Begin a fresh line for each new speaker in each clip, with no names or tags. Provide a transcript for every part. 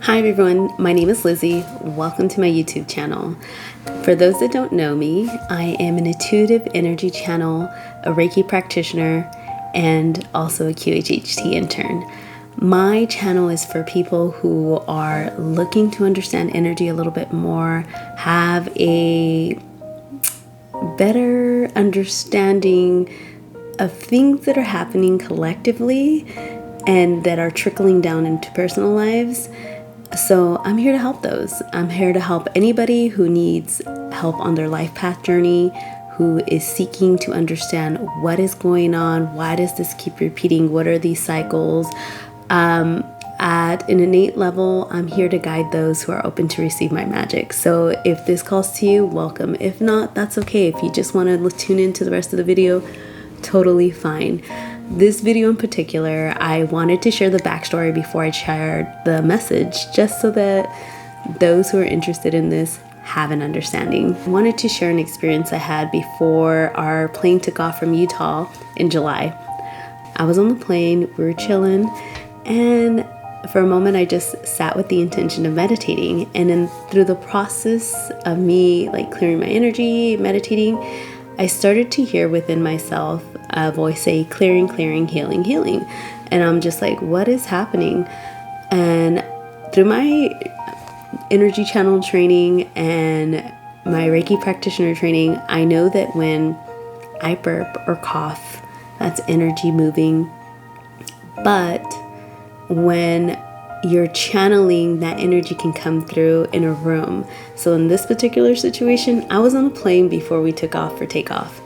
Hi everyone, my name is Lizzie. Welcome to my YouTube channel. For those that don't know me, I am an intuitive energy channel, a Reiki practitioner, and also a QHHT intern. My channel is for people who are looking to understand energy a little bit more, have a better understanding of things that are happening collectively and that are trickling down into personal lives. So I'm here to help those. I'm here to help anybody who needs help on their life path journey, who is seeking to understand what is going on, why does this keep repeating, what are these cycles. At an innate level, I'm here to guide those who are open to receive my magic. So if this calls to you, welcome. If not, that's okay. If you just want to tune into the rest of the video, totally fine. This video in particular, I wanted to share the backstory before I shared the message, just so that those who are interested in this have an understanding. I wanted to share an experience I had before our plane took off from Utah in July. I was on the plane, we were chilling, and for a moment I just sat with the intention of meditating. And then through the process of me clearing my energy, meditating, I started to hear within myself a voice say, clearing, clearing, healing, healing. And I'm just like, what is happening? And through my energy channel training and my Reiki practitioner training, I know that when I burp or cough, that's energy moving. But when you're channeling, that energy can come through in a room. So in this particular situation, I was on a plane before we took off for takeoff.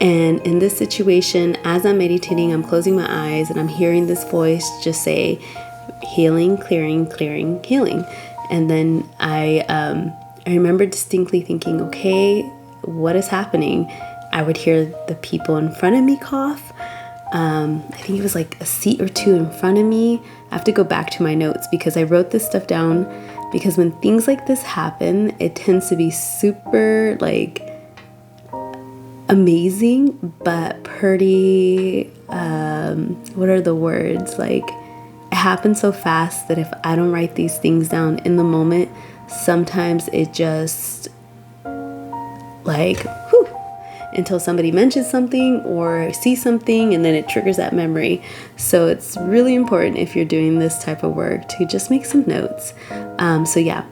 And in this situation, as I'm meditating, I'm closing my eyes and I'm hearing this voice just say, healing, clearing, clearing, healing. And then I remember distinctly thinking, okay, what is happening? I would hear the people in front of me cough. I think it was like a seat or two in front of me. I have to go back to my notes because I wrote this stuff down, because when things like this happen, it tends to be super amazing, but pretty, what are the words? It happens so fast that if I don't write these things down in the moment, sometimes it just whew, until somebody mentions something or sees something, and then it triggers that memory. So it's really important if you're doing this type of work to just make some notes. So yeah,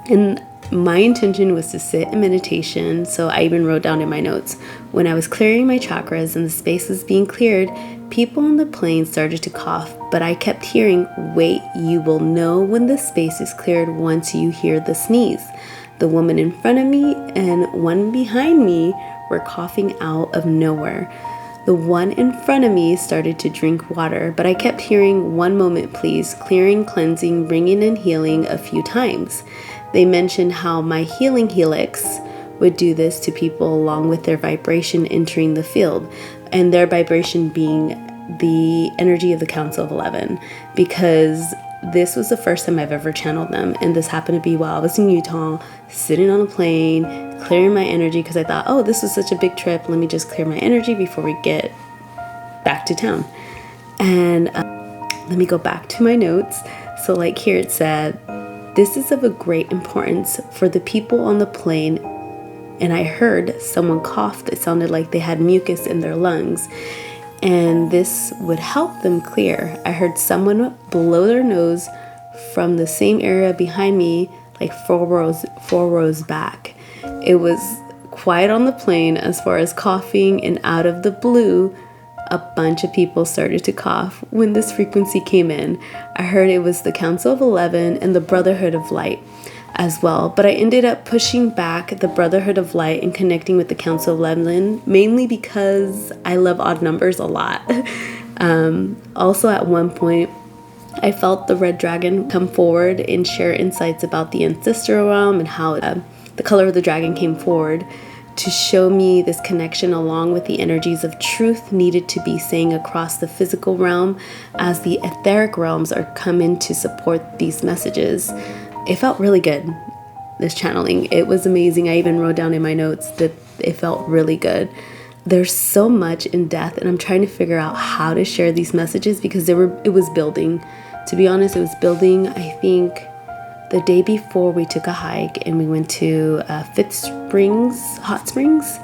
and my intention was to sit in meditation. So I even wrote down in my notes, when I was clearing my chakras and the space was being cleared, people on the plane started to cough, but I kept hearing, wait, you will know when the space is cleared once you hear the sneeze. The woman in front of me and one behind me were coughing out of nowhere. The one in front of me started to drink water, but I kept hearing, one moment please, clearing, cleansing, bringing in healing a few times. They mentioned how my healing helix would do this to people along with their vibration entering the field, and their vibration being the energy of the Council of 11, because this was the first time I've ever channeled them, and this happened to be while I was in Utah, sitting on a plane, clearing my energy, because I thought, oh, this was such a big trip, let me just clear my energy before we get back to town. And let me go back to my notes. So here it said, this is of a great importance for the people on the plane. And I heard someone cough that sounded like they had mucus in their lungs, and this would help them clear. I heard someone blow their nose from the same area behind me, four rows back. It was quiet on the plane as far as coughing, and out of the blue, a bunch of people started to cough when this frequency came in. I heard it was the Council of 11 and the Brotherhood of Light as well, but I ended up pushing back the Brotherhood of Light and connecting with the Council of 11, mainly because I love odd numbers a lot. Also at one point, I felt the red dragon come forward and share insights about the ancestral realm and how the color of the dragon came forward to show me this connection along with the energies of truth needed to be saying across the physical realm as the etheric realms are coming to support these messages. It felt really good, this channeling. It was amazing. I even wrote down in my notes that it felt really good. There's so much in depth, and I'm trying to figure out how to share these messages because it was building. To be honest, it was building. I think the day before we took a hike and we went to Fifth Springs, Hot Springs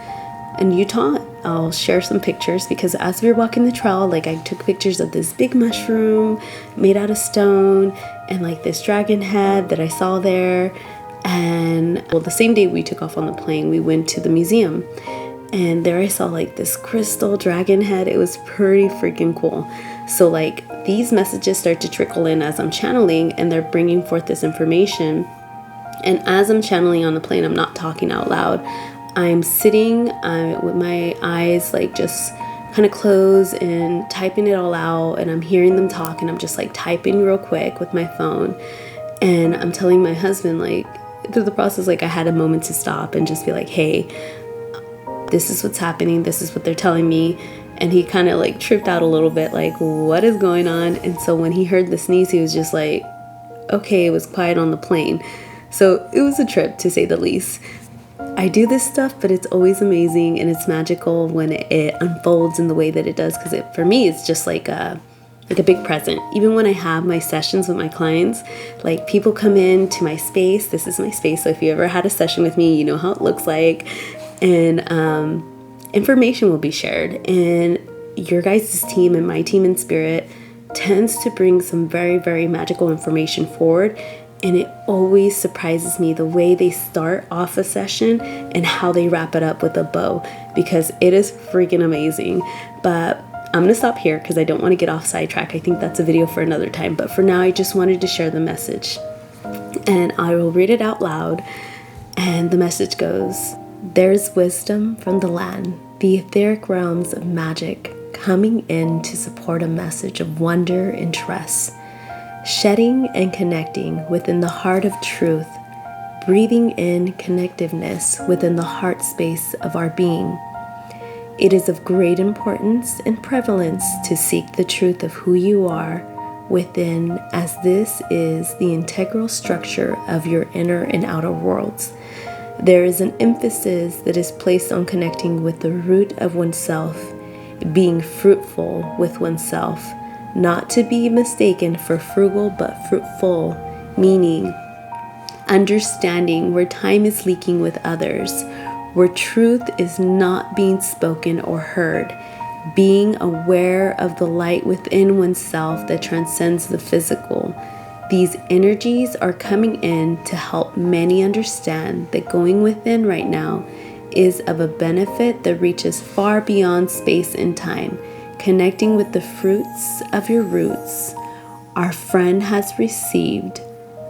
in Utah. I'll share some pictures because as we were walking the trail, like I took pictures of this big mushroom made out of stone and like this dragon head that I saw there. And well, the same day we took off on the plane, we went to the museum. And there I saw like this crystal dragon head. It was pretty freaking cool. So like these messages start to trickle in as I'm channeling, and they're bringing forth this information. And as I'm channeling on the plane, I'm not talking out loud. I'm sitting with my eyes like just kind of closed and typing it all out. And I'm hearing them talk, and I'm just like typing real quick with my phone. And I'm telling my husband, like through the process, like I had a moment to stop and just be like, hey, this is what's happening. This is what they're telling me. And he kind of like tripped out a little bit, like, what is going on? And so when he heard the sneeze, he was just like, okay, it was quiet on the plane. So it was a trip, to say the least. I do this stuff, but it's always amazing and it's magical when it unfolds in the way that it does. Because for me, it's just like a big present. Even when I have my sessions with my clients, like people come in to my space. This is my space. So if you ever had a session with me, you know how it looks like. And information will be shared, and your guys' team and my team in spirit tends to bring some very, very magical information forward. And it always surprises me the way they start off a session and how they wrap it up with a bow, because it is freaking amazing. But I'm going to stop here because I don't want to get off sidetrack. I think that's a video for another time. But for now, I just wanted to share the message, and I will read it out loud. And the message goes: there's wisdom from the land, the etheric realms of magic, coming in to support a message of wonder and trust, shedding and connecting within the heart of truth, breathing in connectiveness within the heart space of our being. It is of great importance and prevalence to seek the truth of who you are within, as this is the integral structure of your inner and outer worlds. There is an emphasis that is placed on connecting with the root of oneself, being fruitful with oneself, not to be mistaken for frugal but fruitful, meaning understanding where time is leaking with others, where truth is not being spoken or heard, being aware of the light within oneself that transcends the physical. These energies are coming in to help many understand that going within right now is of a benefit that reaches far beyond space and time, connecting with the fruits of your roots. Our friend has received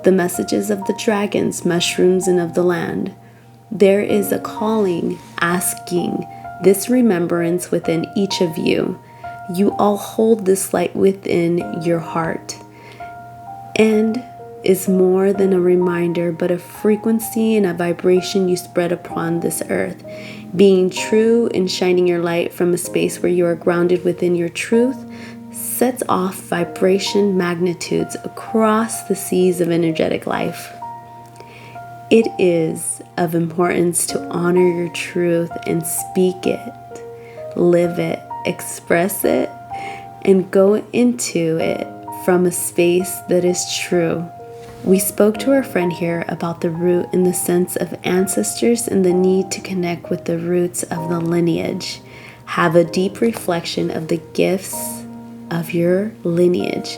the messages of the dragons, mushrooms, and of the land. There is a calling asking this remembrance within each of you. You all hold this light within your heart, and is more than a reminder, but a frequency and a vibration you spread upon this earth. Being true and shining your light from a space where you are grounded within your truth sets off vibration magnitudes across the seas of energetic life. It is of importance to honor your truth and speak it, live it, express it, and go into it from a space that is true. We spoke to our friend here about the root in the sense of ancestors and the need to connect with the roots of the lineage. Have a deep reflection of the gifts of your lineage.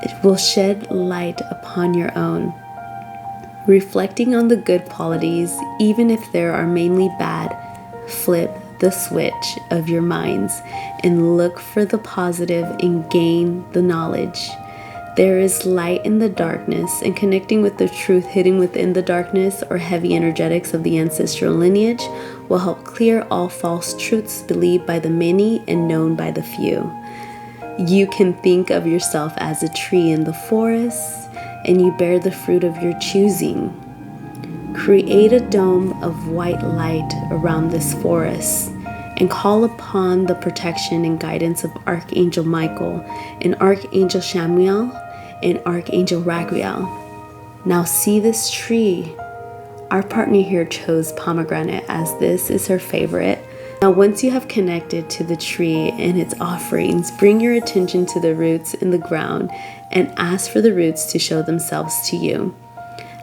It will shed light upon your own. Reflecting on the good qualities, even if there are mainly bad, flip the switch of your minds and look for the positive and gain the knowledge. There is light in the darkness, and connecting with the truth hidden within the darkness or heavy energetics of the ancestral lineage will help clear all false truths believed by the many and known by the few. You can think of yourself as a tree in the forest, and you bear the fruit of your choosing. Create a dome of white light around this forest and call upon the protection and guidance of Archangel Michael and Archangel Chamuel and Archangel Raguel. Now see this tree. Our partner here chose pomegranate as this is her favorite. Now, once you have connected to the tree and its offerings, bring your attention to the roots in the ground and ask for the roots to show themselves to you.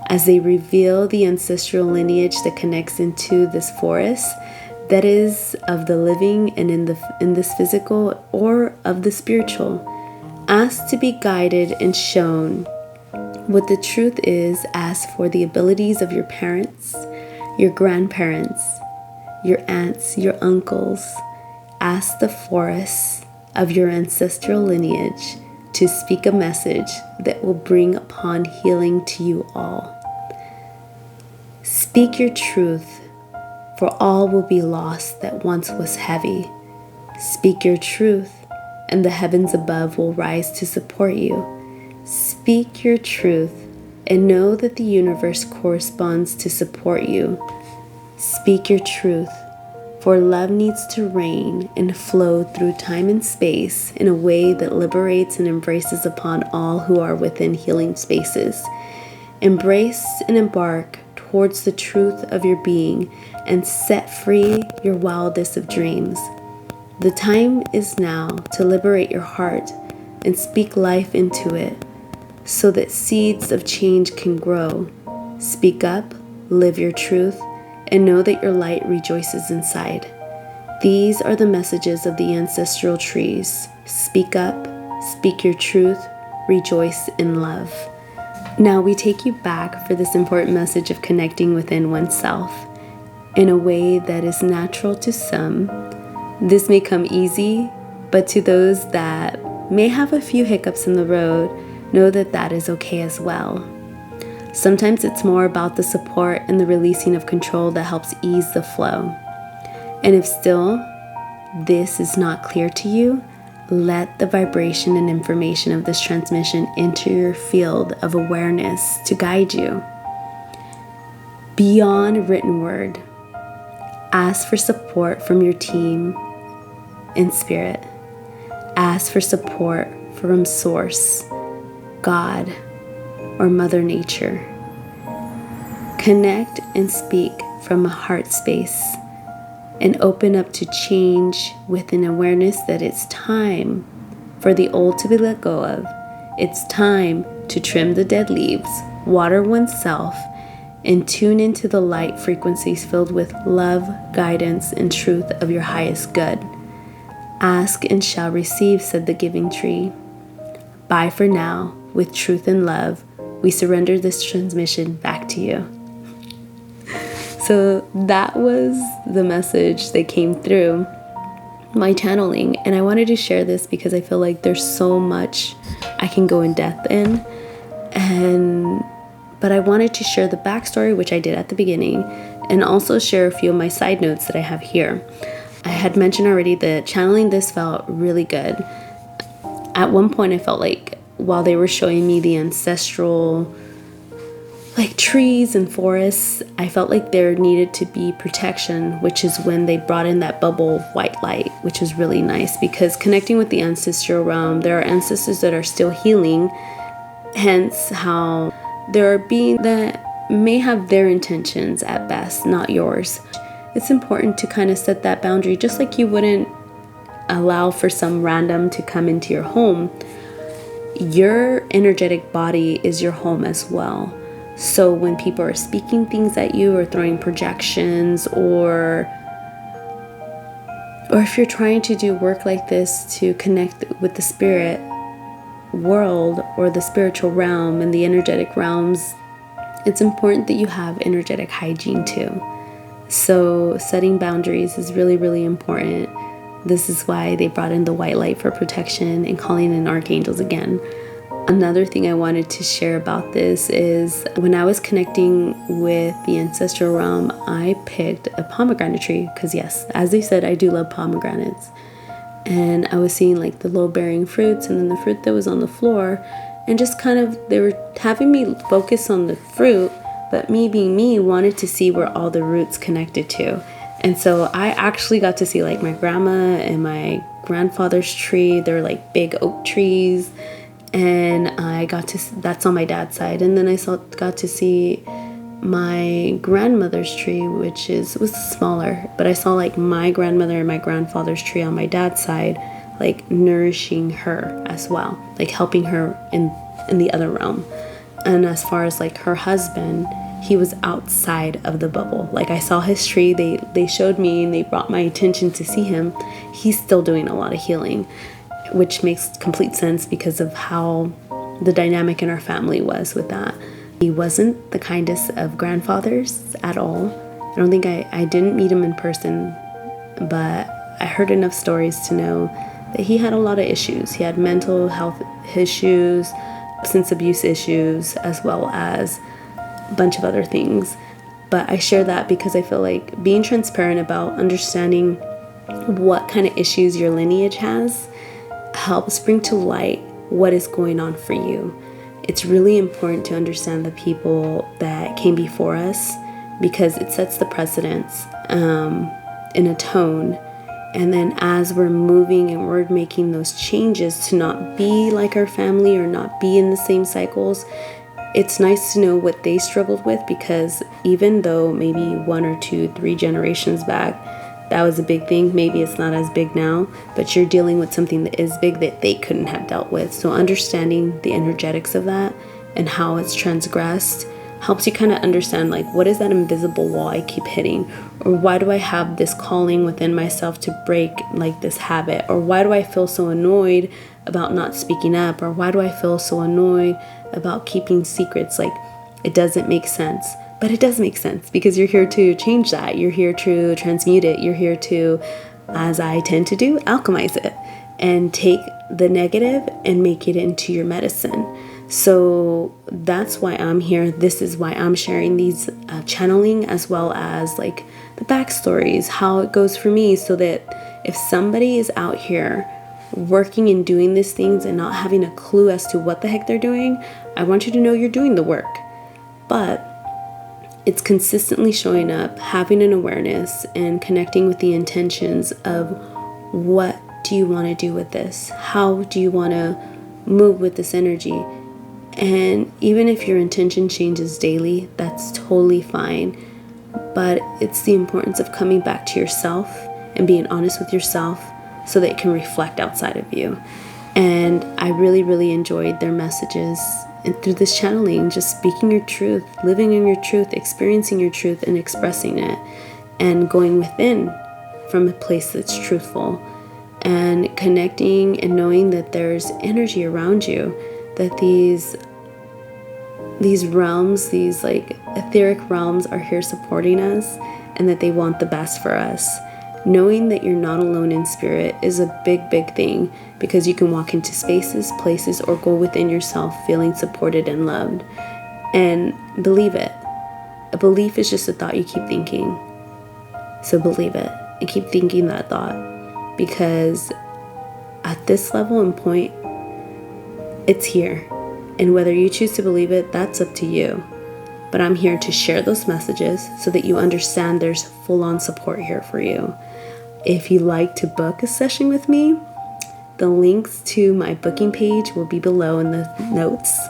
As they reveal the ancestral lineage that connects into this forest, that is of the living and in this physical or of the spiritual, ask to be guided and shown what the truth is. Ask for the abilities of your parents, your grandparents, your aunts, your uncles. Ask the forest of your ancestral lineage to speak a message that will bring upon healing to you all. Speak your truth, for all will be lost that once was heavy. Speak your truth, and the heavens above will rise to support you. Speak your truth, and know that the universe corresponds to support you. Speak your truth, for love needs to reign and flow through time and space in a way that liberates and embraces upon all who are within healing spaces. Embrace and embark towards the truth of your being and set free your wildest of dreams. The time is now to liberate your heart and speak life into it so that seeds of change can grow. Speak up, live your truth, and know that your light rejoices inside. These are the messages of the ancestral trees. Speak up, speak your truth, rejoice in love. Now we take you back for this important message of connecting within oneself in a way that is natural to some. This may come easy, but to those that may have a few hiccups in the road, know that that is okay as well. Sometimes it's more about the support and the releasing of control that helps ease the flow. And if still this is not clear to you, let the vibration and information of this transmission enter your field of awareness to guide you. Beyond written word, ask for support from your team in spirit. Ask for support from Source, God, or Mother Nature. Connect and speak from a heart space and open up to change with an awareness that it's time for the old to be let go of. It's time to trim the dead leaves, water oneself, and tune into the light frequencies filled with love, guidance, and truth of your highest good. Ask and shall receive, said the giving tree. Bye for now. With truth and love, we surrender this transmission back to you. So that was the message that came through my channeling. And I wanted to share this because I feel like there's so much I can go in depth in. But I wanted to share the backstory, which I did at the beginning, and also share a few of my side notes that I have here. I had mentioned already that channeling this felt really good. At one point, I felt like while they were showing me the ancestral trees and forests, I felt like there needed to be protection, which is when they brought in that bubble of white light, which was really nice because connecting with the ancestral realm, there are ancestors that are still healing, hence how there are beings that may have their intentions at best, not yours. It's important to kind of set that boundary, just like you wouldn't allow for some random to come into your home. Your energetic body is your home as well. So when people are speaking things at you or throwing projections or if you're trying to do work like this to connect with the spirit world or the spiritual realm and the energetic realms, it's important that you have energetic hygiene too. So setting boundaries is really, really important. This is why they brought in the white light for protection and calling in archangels again. Another thing I wanted to share about this is when I was connecting with the ancestral realm, I picked a pomegranate tree because yes, as they said, I do love pomegranates. And I was seeing like the low-bearing fruits and then the fruit that was on the floor, and just kind of, they were having me focus on the fruit, but me being me wanted to see where all the roots connected to. And so I actually got to see like my grandma and my grandfather's tree. They're like big oak trees. And I got to, that's on my dad's side. And then I got to see my grandmother's tree, which was smaller, but I saw like my grandmother and my grandfather's tree on my dad's side, like nourishing her as well, like helping her in the other realm. And as far as like her husband, he was outside of the bubble. Like I saw his tree, they showed me and they brought my attention to see him. He's still doing a lot of healing, which makes complete sense because of how the dynamic in our family was with that. He wasn't the kindest of grandfathers at all. I don't think I didn't meet him in person, but I heard enough stories to know that he had a lot of issues. He had mental health issues, substance abuse issues, as well as a bunch of other things. But I share that because I feel like being transparent about understanding what kind of issues your lineage has helps bring to light what is going on for you. It's really important to understand the people that came before us because it sets the precedence in a tone. And then as we're moving and we're making those changes to not be like our family or not be in the same cycles, it's nice to know what they struggled with, because even though maybe 1 or 2, 3 generations back, that was a big thing. Maybe it's not as big now, but you're dealing with something that is big that they couldn't have dealt with. So understanding the energetics of that and how it's transgressed helps you kind of understand, like, what is that invisible wall I keep hitting? Or why do I have this calling within myself to break like this habit? Or why do I feel so annoyed about not speaking up? Or why do I feel so annoyed about keeping secrets? Like, it doesn't make sense. But it does make sense because you're here to change that. You're here to transmute it. You're here to, as I tend to do, alchemize it and take the negative and make it into your medicine. So that's why I'm here. This is why I'm sharing these channeling, as well as like the backstories, how it goes for me, so that if somebody is out here working and doing these things and not having a clue as to what the heck they're doing, I want you to know you're doing the work. But it's consistently showing up, having an awareness, and connecting with the intentions of what do you want to do with this? How do you want to move with this energy? And even if your intention changes daily, that's totally fine. But it's the importance of coming back to yourself and being honest with yourself so that it can reflect outside of you. And I really, really enjoyed their messages. And through this channeling, just speaking your truth, living in your truth, experiencing your truth and expressing it, and going within from a place that's truthful, and connecting and knowing that there's energy around you, that these realms, these like etheric realms are here supporting us, and that they want the best for us. Knowing that you're not alone in spirit is a big, big thing, because you can walk into spaces, places, or go within yourself feeling supported and loved. And believe it. A belief is just a thought you keep thinking. So believe it and keep thinking that thought, because at this level and point, it's here. And whether you choose to believe it, that's up to you. But I'm here to share those messages so that you understand there's full-on support here for you. If you'd like to book a session with me, the links to my booking page will be below in the notes,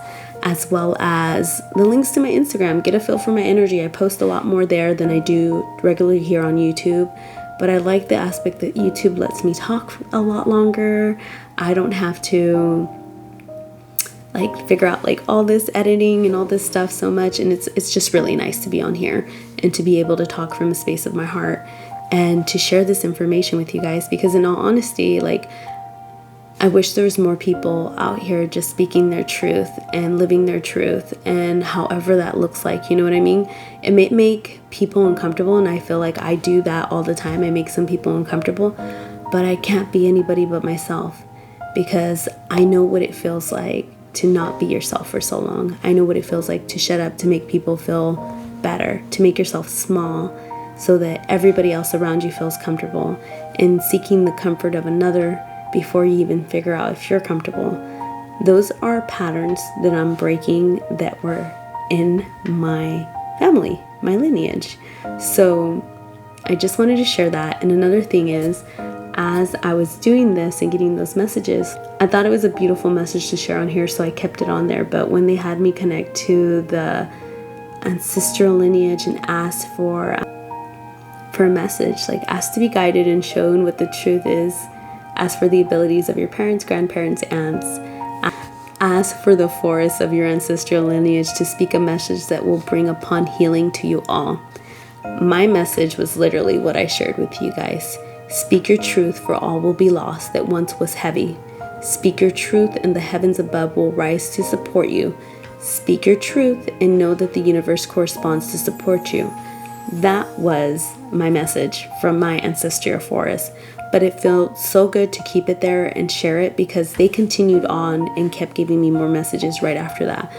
as well as the links to my Instagram. Get a feel for my energy. I post a lot more there than I do regularly here on YouTube, but I like the aspect that YouTube lets me talk a lot longer. I don't have to like figure out like all this editing and all this stuff so much, and it's just really nice to be on here and to be able to talk from a space of my heart and to share this information with you guys, because in all honesty, like, I wish there was more people out here just speaking their truth and living their truth, and however that looks like, you know what I mean? It may make people uncomfortable, and I feel like I do that all the time. I make some people uncomfortable, but I can't be anybody but myself, because I know what it feels like to not be yourself for so long. I know what it feels like to shut up, to make people feel better, to make yourself small so that everybody else around you feels comfortable, and seeking the comfort of another before you even figure out if you're comfortable. Those are patterns that I'm breaking that were in my family, my lineage. So I just wanted to share that. And another thing is, as I was doing this and getting those messages, I thought it was a beautiful message to share on here, so I kept it on there. But when they had me connect to the ancestral lineage and ask for a message. Like, ask to be guided and shown what the truth is. Ask for the abilities of your parents, grandparents, aunts. Ask for the forest of your ancestral lineage to speak a message that will bring upon healing to you all. My message was literally what I shared with you guys. Speak your truth, for all will be lost that once was heavy. Speak your truth, and the heavens above will rise to support you. Speak your truth, and know that the universe corresponds to support you. That was my message from my ancestral forest. But it felt so good to keep it there and share it, because they continued on and kept giving me more messages right after that.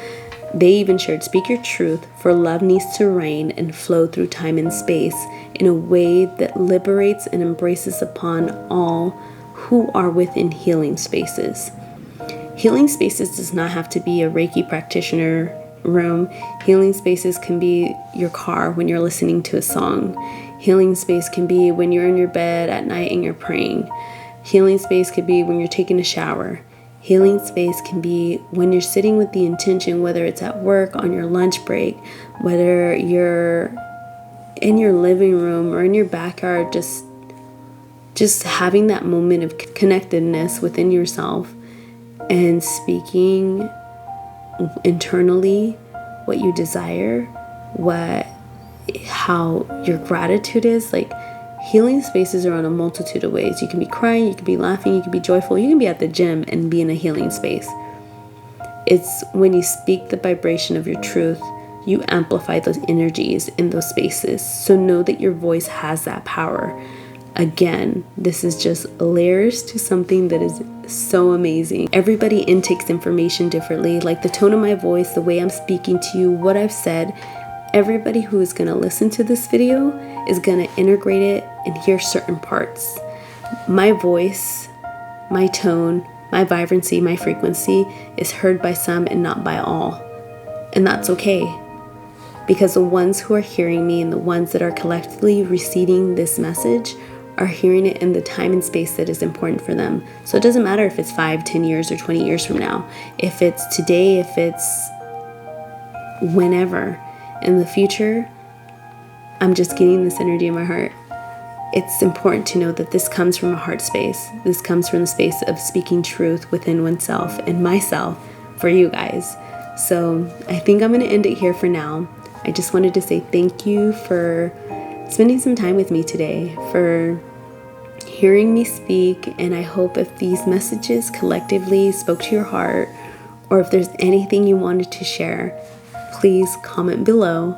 They even shared, speak your truth, for love needs to reign and flow through time and space in a way that liberates and embraces upon all who are within healing spaces. Healing spaces does not have to be a Reiki practitioner room. Healing spaces can be your car when you're listening to a song. Healing space can be when you're in your bed at night and you're praying. Healing space could be when you're taking a shower. Healing space can be when you're sitting with the intention, whether it's at work, on your lunch break, whether you're in your living room or in your backyard, just having that moment of connectedness within yourself and speaking internally what you desire, how your gratitude is. Like, healing spaces are on a multitude of ways. You can be crying, you can be laughing, you can be joyful, you can be at the gym and be in a healing space. It's when you speak the vibration of your truth, you amplify those energies in those spaces. So know that your voice has that power. Again, this is just layers to something that is so amazing. Everybody intakes information differently. Like the tone of my voice, the way I'm speaking to you, what I've said, everybody who is going to listen to this video is going to integrate it and hear certain parts. My voice, my tone, my vibrancy, my frequency is heard by some and not by all. And that's okay, because the ones who are hearing me and the ones that are collectively receiving this message are hearing it in the time and space that is important for them. So it doesn't matter if it's 5, 10 years, or 20 years from now. If it's today, if it's whenever. In the future, I'm just getting this energy in my heart. It's important to know that this comes from a heart space. This comes from the space of speaking truth within oneself and myself for you guys. So I think I'm going to end it here for now. I just wanted to say thank you for spending some time with me today, for hearing me speak. And I hope if these messages collectively spoke to your heart, or if there's anything you wanted to share, please comment below,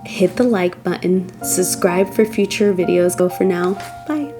hit the like button, subscribe for future videos. Go for now. Bye.